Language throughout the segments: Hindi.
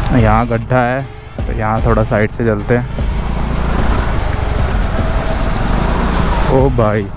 यहाँ गड्ढा है तो यहाँ थोड़ा साइड से चलते हैं। ओ भाई,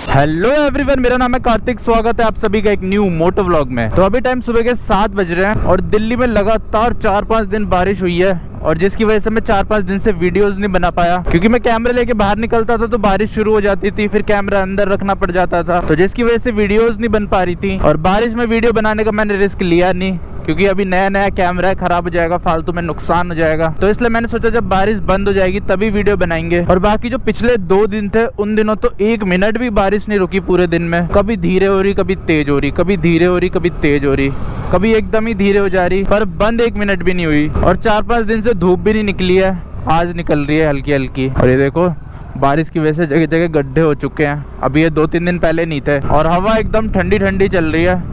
हेलो एवरीवन, मेरा नाम है कार्तिक। स्वागत है आप सभी का एक न्यू मोटो व्लॉग में। तो अभी टाइम सुबह के 7 बज रहे हैं और दिल्ली में लगातार 4-5 दिन बारिश हुई है और जिसकी वजह से मैं 4-5 दिन से वीडियोस नहीं बना पाया, क्योंकि मैं कैमरा लेके बाहर निकलता था तो बारिश शुरू हो जाती थी, फिर कैमरा अंदर रखना पड़ जाता था, तो जिसकी वजह से वीडियोस नहीं बन पा रही थी। और बारिश में वीडियो बनाने का मैंने रिस्क लिया नहीं, क्योंकि अभी नया कैमरा है, खराब हो जाएगा, फालतू में नुकसान हो जाएगा। तो इसलिए मैंने सोचा जब बारिश बंद हो जाएगी तभी वीडियो बनाएंगे। और बाकी जो पिछले 2 दिन थे उन दिनों तो 1 मिनट भी बारिश नहीं रुकी पूरे दिन में। कभी धीरे हो रही, कभी तेज हो रही, कभी धीरे हो रही, कभी तेज हो रही, कभी एकदम ही धीरे हो जा रही, पर बंद 1 मिनट भी नहीं हुई। और 4-5 दिन से धूप भी नहीं निकली है, आज निकल रही है हल्की हल्की। और ये देखो, बारिश की वजह से जगह जगह गड्ढे हो चुके हैं। अभी ये 2-3 दिन पहले नहीं थे। और हवा एकदम ठंडी ठंडी चल रही है,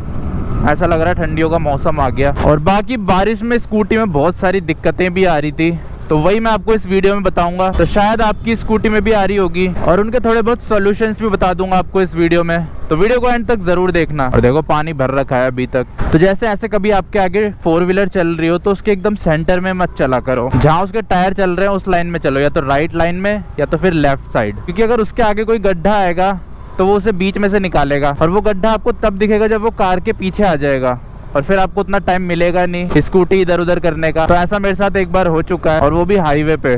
ऐसा लग रहा है ठंडियों का मौसम आ गया। और बाकी बारिश में स्कूटी में बहुत सारी दिक्कतें भी आ रही थी, तो वही मैं आपको इस वीडियो में बताऊंगा। तो शायद आपकी स्कूटी में भी आ रही होगी और उनके थोड़े बहुत सॉल्यूशंस भी बता दूंगा आपको इस वीडियो में, तो वीडियो को एंड तक जरूर देखना। और देखो, पानी भर रखा है अभी तक। तो जैसे ऐसे कभी आपके आगे 4 व्हीलर चल रही हो तो उसके एकदम सेंटर में मत चला करो। जहाँ उसके टायर चल रहे हैं उस लाइन में चलो, या तो राइट लाइन में या तो फिर लेफ्ट साइड, क्योंकि अगर उसके आगे कोई गड्ढा आएगा तो वो उसे बीच में से निकालेगा और वो गड्ढा आपको तब दिखेगा जब वो कार के पीछे आ जाएगा, और फिर आपको उतना टाइम मिलेगा नहीं स्कूटी इधर उधर करने का। तो ऐसा मेरे साथ एक बार हो चुका है, और वो भी हाईवे पे।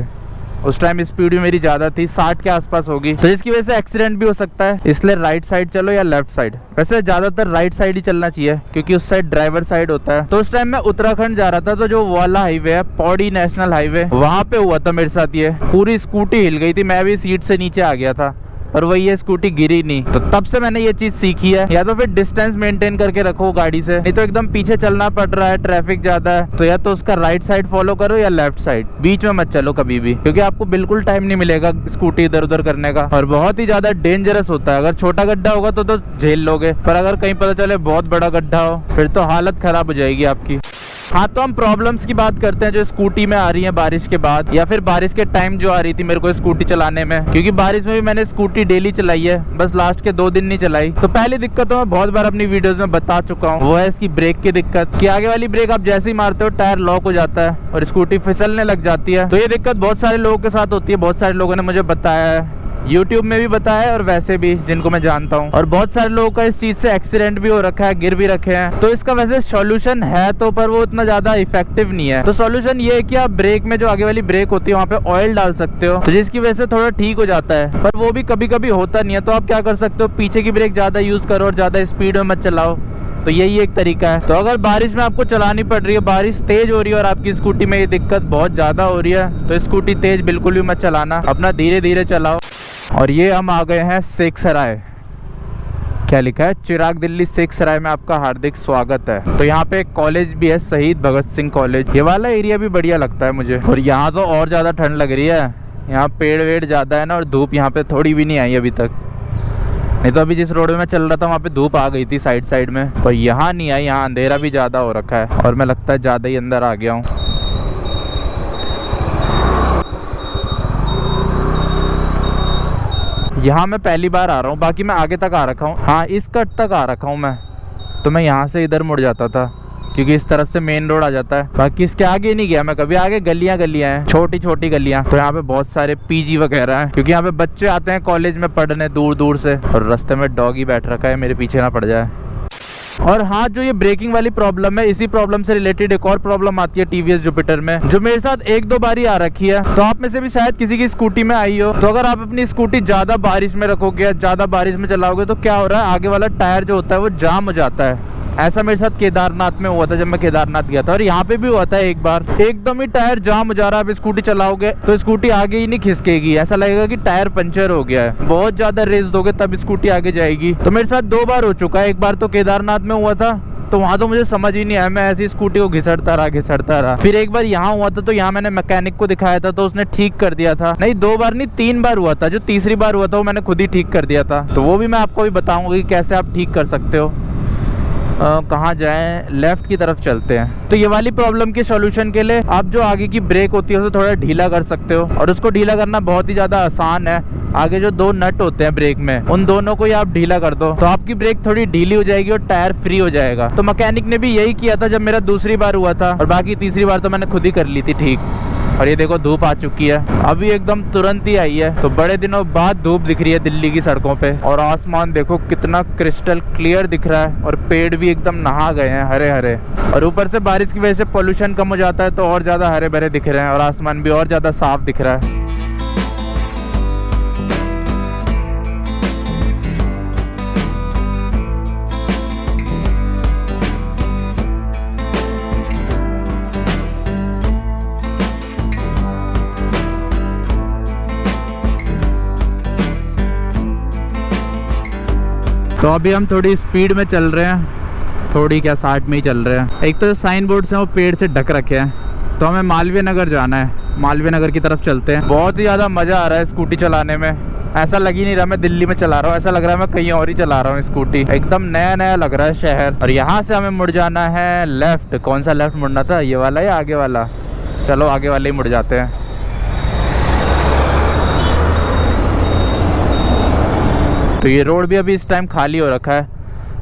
उस टाइम स्पीड भी मेरी ज्यादा थी, 60 के आसपास होगी, तो जिसकी वजह से एक्सीडेंट भी हो सकता है। इसलिए राइट साइड चलो या लेफ्ट साइड। वैसे ज्यादातर राइट साइड ही चलना चाहिए, क्योंकि उस साइड ड्राइवर साइड होता है। तो उस टाइम मैं उत्तराखंड जा रहा था, तो जो वाला हाईवे है, पौड़ी नेशनल हाईवे, वहां पे हुआ था मेरे साथ ये। पूरी स्कूटी हिल गई थी, मैं भी सीट से नीचे आ गया था, और वही ये स्कूटी गिरी नहीं। तो तब से मैंने ये चीज सीखी है, या तो फिर डिस्टेंस मेंटेन करके रखो गाड़ी से, नहीं तो एकदम पीछे चलना पड़ रहा है, ट्रैफिक ज्यादा है, तो या तो उसका राइट साइड फॉलो करो या लेफ्ट साइड, बीच में मत चलो कभी भी, क्योंकि आपको बिल्कुल टाइम नहीं मिलेगा स्कूटी इधर उधर करने का। और बहुत ही ज्यादा डेंजरस होता है। अगर छोटा गड्ढा होगा तो झेल लोगे, पर अगर कहीं पता चले बहुत बड़ा गड्ढा हो फिर तो हालत खराब हो जाएगी आपकी। हाँ, तो हम प्रॉब्लम्स की बात करते हैं जो स्कूटी में आ रही है बारिश के बाद, या फिर बारिश के टाइम जो आ रही थी मेरे को स्कूटी चलाने में, क्योंकि बारिश में भी मैंने स्कूटी डेली चलाई है, बस लास्ट के 2 दिन नहीं चलाई। तो पहली दिक्कत तो मैं बहुत बार अपनी वीडियोस में बता चुका हूँ, वो है इसकी ब्रेक की दिक्कत, कि आगे वाली ब्रेक आप जैसे ही मारते हो टायर लॉक हो जाता है और स्कूटी फिसलने लग जाती है। तो ये दिक्कत बहुत सारे लोगों के साथ होती है, बहुत सारे लोगों ने मुझे बताया है, YouTube में भी बताया और वैसे भी जिनको मैं जानता हूँ। और बहुत सारे लोगों का इस चीज से एक्सीडेंट भी हो रखा है, गिर भी रखे हैं। तो इसका वैसे सॉल्यूशन है तो, पर वो इतना ज्यादा इफेक्टिव नहीं है। तो सॉल्यूशन ये है कि आप ब्रेक में जो आगे वाली ब्रेक होती है वहाँ पे ऑयल डाल सकते हो, तो जिसकी वजह से थोड़ा ठीक हो जाता है, पर वो भी कभी कभी होता नहीं है। तो आप क्या कर सकते हो, पीछे की ब्रेक ज्यादा यूज करो और ज्यादा स्पीड में मत चलाओ। तो यही एक तरीका है। तो अगर बारिश में आपको चलानी पड़ रही है, बारिश तेज हो रही है और आपकी स्कूटी में ये दिक्कत बहुत ज्यादा हो रही है, तो स्कूटी तेज बिल्कुल भी मत चलाना, अपना धीरे धीरे चलाओ। और ये हम आ गए हैं सेक्सराय। क्या लिखा है, चिराग दिल्ली सेक्सराय में आपका हार्दिक स्वागत है। तो यहाँ पे एक कॉलेज भी है, शहीद भगत सिंह कॉलेज। ये वाला एरिया भी बढ़िया लगता है मुझे। और यहाँ तो और ज्यादा ठंड लग रही है, यहाँ पेड़ वेड़ ज्यादा है ना, और धूप यहाँ पे थोड़ी भी नहीं आई अभी तक। नहीं तो अभी जिस रोड में मैं चल रहा था वहाँ पे धूप आ गई थी साइड में, पर यहाँ नहीं आई। यहाँ अंधेरा भी ज्यादा हो रखा है और मैं लगता है ज्यादा ही अंदर आ गया हूँ। यहाँ मैं पहली बार आ रहा हूँ, बाकी मैं आगे तक आ रखा हूँ। हाँ, इस कट तक आ रखा हूँ मैं, तो मैं यहाँ से इधर मुड़ जाता था क्योंकि इस तरफ से मेन रोड आ जाता है। बाकी इसके आगे नहीं गया मैं कभी। आगे गलियां हैं, छोटी छोटी गलियां। तो यहाँ पे बहुत सारे पीजी वगैरह हैं, क्योंकि यहाँ पे बच्चे आते हैं कॉलेज में पढ़ने दूर दूर से। और रास्ते में डॉगी बैठ रखा है, मेरे पीछे ना पड़ जाए। और हाँ, जो ये ब्रेकिंग वाली प्रॉब्लम है, इसी प्रॉब्लम से रिलेटेड एक और प्रॉब्लम आती है टीवीएस जुपिटर में, जो मेरे साथ 1-2 बारी आ रखी है। तो आप में से भी शायद किसी की स्कूटी में आई हो। तो अगर आप अपनी स्कूटी ज्यादा बारिश में रखोगे, ज्यादा बारिश में चलाओगे, तो क्या हो रहा है, आगे वाला टायर जो होता है वो जाम हो जाता है। ऐसा मेरे साथ केदारनाथ में हुआ था, जब मैं केदारनाथ गया था। और यहाँ पे भी हुआ था एक बार, एकदम ही टायर जाम हो जा रहा है। आप स्कूटी चलाओगे तो स्कूटी आगे ही नहीं खिसकेगी, ऐसा लगेगा कि टायर पंचर हो गया है। बहुत ज्यादा रेस दोगे तब स्कूटी आगे जाएगी। तो मेरे साथ 2 बार हो चुका है। एक बार तो केदारनाथ में हुआ था, तो वहाँ तो मुझे समझ ही नहीं आया, मैं ऐसी स्कूटी को घिसटता रहा। फिर एक बार यहाँ हुआ था, तो यहाँ मैंने मैकेनिक को दिखाया था, तो उसने ठीक कर दिया था। नहीं, 2 बार नहीं, 3 बार हुआ था। जो तीसरी बार हुआ था वो मैंने खुद ही ठीक कर दिया था। तो वो भी मैं आपको भी बताऊंगा कि कैसे आप ठीक कर सकते हो। कहाँ जाएं, लेफ्ट की तरफ चलते हैं। तो ये वाली प्रॉब्लम के सॉल्यूशन के लिए आप जो आगे की ब्रेक होती है उसे थोड़ा ढीला कर सकते हो, और उसको ढीला करना बहुत ही ज़्यादा आसान है। आगे जो दो नट होते हैं ब्रेक में, उन दोनों को ही आप ढीला कर दो तो आपकी ब्रेक थोड़ी ढीली हो जाएगी और टायर फ्री हो जाएगा। तो मैकेनिक ने भी यही किया था जब मेरा दूसरी बार हुआ था, और बाकी तीसरी बार तो मैंने खुद ही कर ली थी ठीक। और ये देखो धूप आ चुकी है, अभी एकदम तुरंत ही आई है। तो बड़े दिनों बाद धूप दिख रही है दिल्ली की सड़कों पे, और आसमान देखो कितना क्रिस्टल क्लियर दिख रहा है, और पेड़ भी एकदम नहा गए हैं हरे हरे। और ऊपर से बारिश की वजह से पोल्यूशन कम हो जाता है तो और ज़्यादा हरे भरे दिख रहे हैं, और आसमान भी और ज़्यादा साफ दिख रहा है। तो अभी हम थोड़ी स्पीड में चल रहे हैं, थोड़ी क्या 60 में ही चल रहे हैं। एक तो साइन बोर्ड से वो पेड़ से ढक रखे हैं, तो हमें मालवीय नगर जाना है, मालवीय नगर की तरफ चलते हैं। बहुत ही ज़्यादा मज़ा आ रहा है स्कूटी चलाने में, ऐसा लग ही नहीं रहा मैं दिल्ली में चला रहा हूँ, ऐसा लग रहा है मैं कहीं और ही चला रहा हूँ स्कूटी। एकदम नया नया लग रहा है शहर। और यहाँ से हमें मुड़ जाना है लेफ्ट। कौन सा लेफ्ट मुड़ना था, ये वाला या आगे वाला? चलो आगे वाले ही मुड़ जाते हैं। तो ये रोड भी अभी इस टाइम खाली हो रखा है,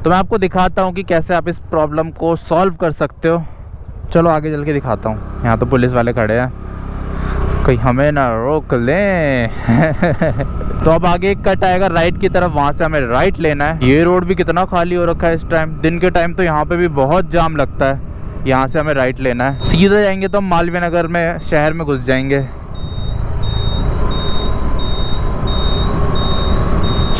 तो मैं आपको दिखाता हूँ कि कैसे आप इस प्रॉब्लम को सॉल्व कर सकते हो। चलो आगे चल के दिखाता हूँ। यहाँ तो पुलिस वाले खड़े हैं, कहीं हमें ना रोक लें। तो अब आगे एक कट आएगा राइट की तरफ, वहाँ से हमें राइट लेना है। ये रोड भी कितना खाली हो रखा है इस टाइम, दिन के टाइम तो यहाँ पे भी बहुत जाम लगता है। यहाँ से हमें राइट लेना है, सीधा जाएंगे तो हम मालवीय नगर में शहर में घुस जाएंगे।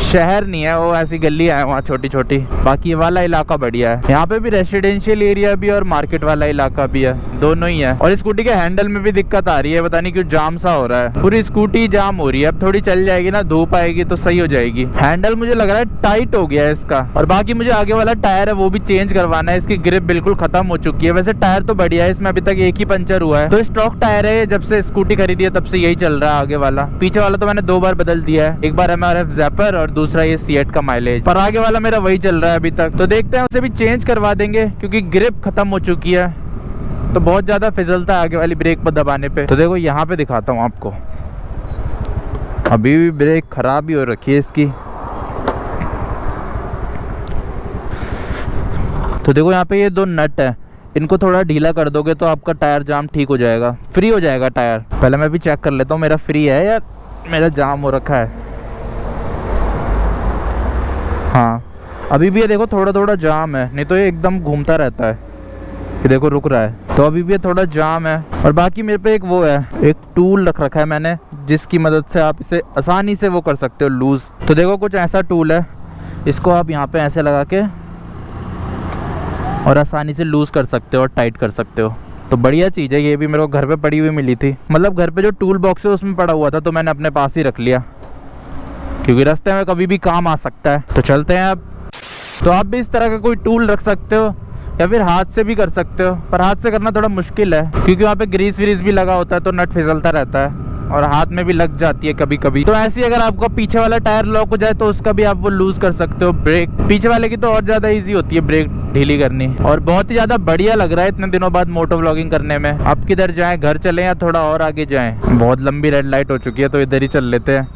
शहर नहीं है वो, ऐसी गलियां है वहाँ छोटी छोटी। बाकी ये वाला इलाका बढ़िया है, यहाँ पे भी रेसिडेंशियल एरिया भी और मार्केट वाला इलाका भी है, दोनों ही है। और स्कूटी के हैंडल में भी दिक्कत आ रही है, पता नहीं क्यों जाम सा हो रहा है, पूरी स्कूटी जाम हो रही है। अब थोड़ी चल जाएगी ना, धूप आएगी तो सही हो जाएगी। हैंडल मुझे लग रहा है टाइट हो गया है इसका। और बाकी मुझे आगे वाला टायर है वो भी चेंज करवाना है, इसकी ग्रिप बिल्कुल खत्म हो चुकी है। वैसे टायर तो बढ़िया है, इसमें अभी तक एक ही पंचर हुआ है। तो स्टॉक टायर है, जब से स्कूटी खरीदी है तब से यही चल रहा है आगे वाला। पीछे वाला तो मैंने 2 बार बदल दिया है, एक बार MRF ज़ेपर और दूसरा ये सीएट का माइलेज। पर आगे वाला मेरा वही चल रहा है अभी तक, तो देखते हैं उसे भी चेंज करवा देंगे क्योंकि ग्रिप खत्म हो चुकी है, तो बहुत ज्यादा फिसलता है आगे वाली ब्रेक पर दबाने पे। तो देखो यहाँ पे दिखाता हूँ आपको, अभी भी ब्रेक खराब ही हो रखी है इसकी। तो देखो यहाँ पे ये 2 नट है, इनको थोड़ा ढीला कर दोगे तो आपका टायर जाम ठीक हो जाएगा, फ्री हो जाएगा टायर। पहले मैं भी चेक कर लेता हूँ मेरा फ्री है या मेरा जाम हो रखा है। हाँ अभी भी ये देखो थोड़ा थोड़ा जाम है, नहीं तो ये एकदम घूमता रहता है। ये देखो रुक रहा है, तो अभी भी ये थोड़ा जाम है। और बाकी मेरे पे एक वो है, एक टूल रख रखा है मैंने, जिसकी मदद से आप इसे आसानी से वो कर सकते हो लूज। तो देखो कुछ ऐसा टूल है, इसको आप यहाँ पे ऐसे लगा के और आसानी से लूज कर सकते हो और टाइट कर सकते हो। तो बढ़िया चीज़ है, ये भी मेरे को घर पे पड़ी हुई मिली थी। मतलब घर पे जो टूल बॉक्स है उसमें पड़ा हुआ था, तो मैंने अपने पास ही रख लिया क्योंकि रास्ते में कभी भी काम आ सकता है। तो चलते हैं अब। तो आप भी इस तरह का कोई टूल रख सकते हो या फिर हाथ से भी कर सकते हो, पर हाथ से करना थोड़ा मुश्किल है क्योंकि वहाँ पे ग्रीस व्रीस भी लगा होता है, तो नट फिसलता रहता है और हाथ में भी लग जाती है कभी कभी। तो ऐसे ही अगर आपका पीछे वाला टायर लॉक हो जाए तो उसका भी आप वो लूज कर सकते हो। ब्रेक पीछे वाले की तो और ज़्यादा ईजी होती है ब्रेक ढीली करनी, और बहुत ही ज़्यादा बढ़िया लग रहा है इतने दिनों बाद मोटो व्लॉगिंग करने में। अब किधर जाएँ, घर चलें या थोड़ा और आगे जाएँ? बहुत लंबी रेड लाइट हो चुकी है तो इधर ही चल लेते हैं,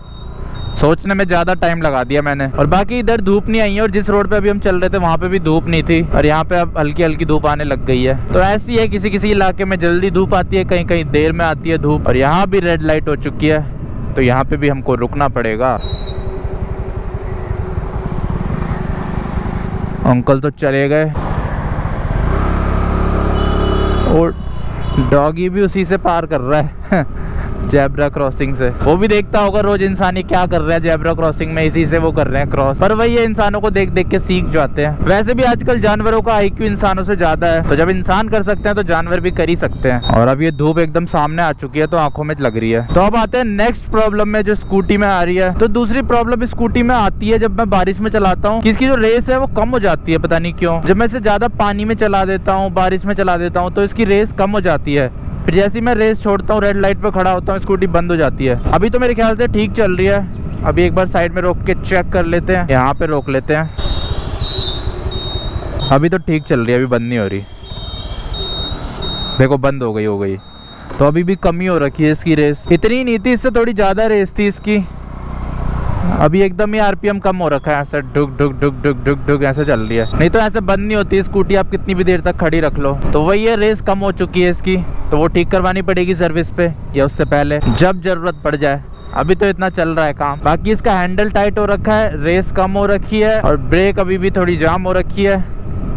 सोचने में ज़्यादा टाइम लगा दिया मैंने। और बाकी इधर धूप नहीं आई है, और जिस रोड पे अभी हम चल रहे थे वहाँ पे भी धूप नहीं थी, और यहाँ पे अब हल्की हल्की धूप आने लग गई है। तो ऐसी है, किसी किसी इलाके में जल्दी धूप आती है, कहीं कहीं देर में आती है धूप। और यहाँ भी रेड लाइट हो चुकी है, तो यहाँ पे भी हमको रुकना पड़ेगा। अंकल तो चले गए और डॉगी भी उसी से पार कर रहा है जेब्रा क्रॉसिंग से। वो भी देखता होगा रोज इंसान ये क्या कर रहे हैं जेब्रा क्रॉसिंग में, इसी से वो कर रहे हैं क्रॉस। पर वही है, इंसानों को देख देख के सीख जाते हैं। वैसे भी आजकल जानवरों का IQ इंसानों से ज्यादा है, तो जब इंसान कर सकते हैं तो जानवर भी कर ही सकते हैं। और अब ये धूप एकदम सामने आ चुकी है तो आंखों में लग रही है। तो अब आते हैं नेक्स्ट प्रॉब्लम में जो स्कूटी में आ रही है। तो दूसरी प्रॉब्लम स्कूटी में आती है जब मैं बारिश में चलाता हूँ, इसकी जो रेस है वो कम हो जाती है, पता नहीं क्यों। जब मैं इसे ज्यादा पानी में चला देता हूँ, बारिश में चला देता हूँ, तो इसकी रेस कम हो जाती है। फिर जैसे ही मैं रेस छोड़ता हूँ, रेड लाइट पे खड़ा होता हूँ, स्कूटी बंद हो जाती है। अभी तो मेरे ख्याल से ठीक चल रही है। अभी एक बार साइड में रोक के चेक कर लेते हैं, यहाँ पे रोक लेते हैं। अभी तो ठीक चल रही है, अभी बंद नहीं हो रही। देखो बंद हो गई। तो अभी भी कमी हो रखी है इसकी रेस। इतनी नहीं थी, इससे थोड़ी ज़्यादा रेस थी इसकी। अभी एकदम ही आरपीएम कम हो रखा है, ऐसा डुक डुक डुक डुक डुक डुक ऐसे चल रही है। नहीं तो ऐसे बंद नहीं होती स्कूटी, आप कितनी भी देर तक खड़ी रख लो। तो वही है, रेस कम हो चुकी है इसकी, तो वो ठीक करवानी पड़ेगी सर्विस पे या उससे पहले जब जरूरत पड़ जाए। अभी तो इतना चल रहा है काम। बाकी इसका हैंडल टाइट हो रखा है, रेस कम हो रखी है और ब्रेक अभी भी थोड़ी जाम हो रखी है।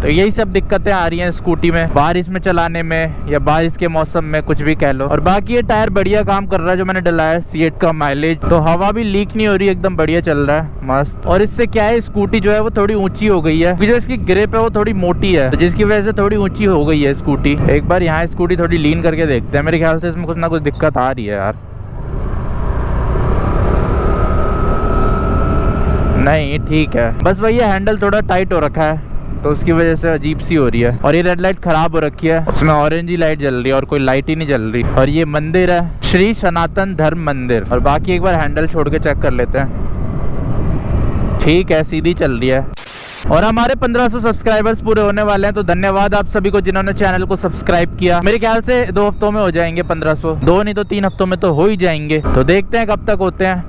तो यही सब दिक्कतें आ रही हैं स्कूटी में, बारिश में चलाने में या बारिश के मौसम में, कुछ भी कह लो। और बाकी ये टायर बढ़िया काम कर रहा है जो मैंने डलाया है, C8 का माइलेज। तो हवा भी लीक नहीं हो रही, एकदम बढ़िया चल रहा है, मस्त। और इससे क्या है, स्कूटी जो है वो थोड़ी ऊंची हो गई है, क्योंकि जो इसकी ग्रिप है वो थोड़ी मोटी है, तो जिसकी वजह से थोड़ी ऊंची हो गई है स्कूटी। एक बार यहाँ स्कूटी थोड़ी लीन करके देखते हैं, मेरे ख्याल से इसमें कुछ ना कुछ दिक्कत आ रही है यार। नहीं ठीक है, बस वही है, हैंडल थोड़ा टाइट हो रखा है तो उसकी वजह से अजीब सी हो रही है। और ये रेड लाइट खराब हो रखी है, उसमें ऑरेंज ही लाइट जल रही है और कोई लाइट ही नहीं जल रही। और ये मंदिर है श्री सनातन धर्म मंदिर। और बाकी एक बार हैंडल छोड़ के चेक कर लेते हैं। ठीक है, सीधी चल रही है। और हमारे 1500 सब्सक्राइबर्स पूरे होने वाले हैं, तो धन्यवाद आप सभी को जिन्होंने चैनल को सब्सक्राइब किया। मेरे ख्याल से 2 हफ्तों में हो जाएंगे 1500, 2 नहीं तो 3 हफ्तों में तो हो ही जाएंगे। तो देखते हैं कब तक होते हैं,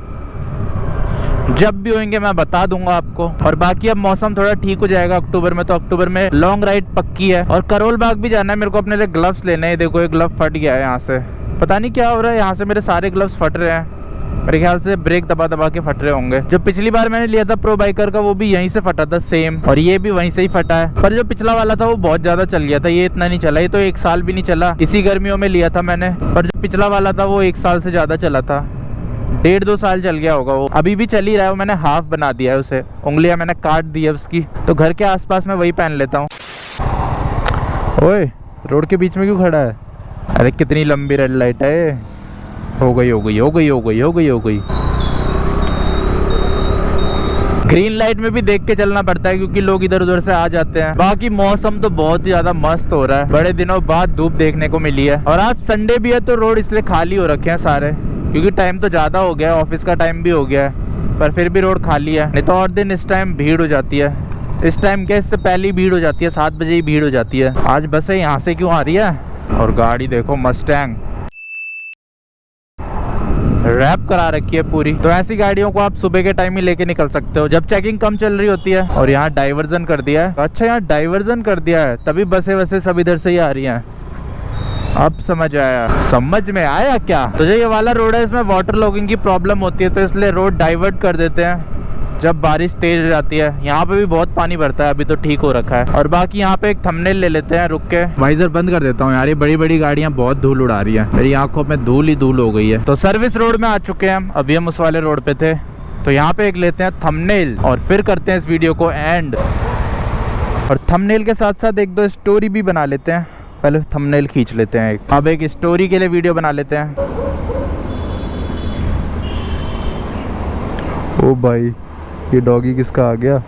जब भी होंगे मैं बता दूंगा आपको। और बाकी अब मौसम थोड़ा ठीक हो जाएगा अक्टूबर में, तो अक्टूबर में लॉन्ग राइड पक्की है। और करोल बाग भी जाना है मेरे को, अपने लिए ग्लव्स लेने हैं। देखो एक ग्लव फट गया है यहाँ से, पता नहीं क्या हो रहा है, यहाँ से मेरे सारे ग्लव्स फट रहे हैं। मेरे ख्याल से ब्रेक दबा दबा के फट रहे होंगे। जो पिछली बार मैंने लिया था प्रो बाइकर का, वो भी यहीं से फटा था सेम, और ये भी वहीं से ही फटा है। पर जो पिछला वाला था वो बहुत ज्यादा चल गया था, ये इतना नहीं चला। ये तो 1 साल भी नहीं चला, इसी गर्मियों में लिया था मैंने। पर जो पिछला वाला था वो 1 साल से ज्यादा चला था, 1.5-2 साल चल गया होगा वो। अभी भी चल ही रहा है वो, मैंने हाफ बना दिया है उसे, उंगलियां मैंने काट दी है उसकी। तो घर के आसपास में वही पहन लेता हूँ। ओए, रोड के बीच में क्यों खड़ा है? अरे कितनी लंबी रेड लाइट है। हो गई। ग्रीन लाइट में भी देख के चलना पड़ता है, क्योंकि लोग इधर उधर से आ जाते हैं। बाकी मौसम तो बहुत ही ज्यादा मस्त हो रहा है, बड़े दिनों बाद धूप देखने को मिली है। और आज संडे भी है तो रोड इसलिए खाली हो रखे हैं सारे, क्योंकि टाइम तो ज़्यादा हो गया है, ऑफिस का टाइम भी हो गया है। पर फिर भी रोड खाली है, नहीं तो और दिन इस टाइम भीड़ हो जाती है। इस टाइम क्या, इससे पहले ही भीड़ हो जाती है, 7 बजे ही भीड़ हो जाती है। आज बसें यहाँ से क्यों आ रही है? और गाड़ी देखो, मस्टैंग रैप करा रखी है पूरी। तो ऐसी गाड़ियों को आप सुबह के टाइम ही लेके निकल सकते हो, जब चेकिंग कम चल रही होती है। और यहाँ डाइवर्जन कर दिया है। अच्छा, यहाँ डाइवर्जन कर दिया है, तभी बसें वसें सब इधर से ही आ रही हैं। अब समझ आया, समझ में आया क्या? तो जो ये वाला रोड है, इसमें वाटर लॉगिंग की प्रॉब्लम होती है, तो इसलिए रोड डाइवर्ट कर देते हैं जब बारिश तेज हो जाती है। यहाँ पे भी बहुत पानी भरता है, अभी तो ठीक हो रखा है। और बाकी यहाँ पे एक थंबनेल ले लेते हैं, रुक के वाइजर बंद कर देता हूँ यार, ये बड़ी बड़ी गाड़ियाँ बहुत धूल उड़ा रही है, मेरी आंखों में धूल ही धूल हो गई है। तो सर्विस रोड में आ चुके हैं हम, अभी हम उस वाले रोड पे थे। तो यहाँ पे एक लेते हैं थंबनेल और फिर करते हैं इस वीडियो को एंड। और थंबनेल के साथ साथ 1-2 स्टोरी भी बना लेते हैं। पहले थंबनेल खींच लेते हैं, अब एक स्टोरी के लिए वीडियो बना लेते हैं। ओ भाई, ये डॉगी किसका आ गया?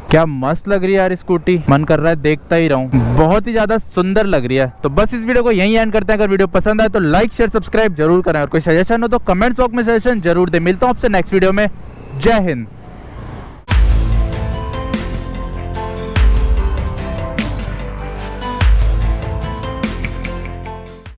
क्या मस्त लग रही है यार स्कूटी, मन कर रहा है देखता ही रहूं, बहुत ही ज्यादा सुंदर लग रही है। तो बस इस वीडियो को यहीं एंड करते हैं। अगर वीडियो पसंद आए तो लाइक शेयर सब्सक्राइब जरूर करें, और कोई सजेशन हो तो कमेंट बॉक्स में सजेशन जरूर दे। मिलता हूं आपसे नेक्स्ट वीडियो में। जय हिंद।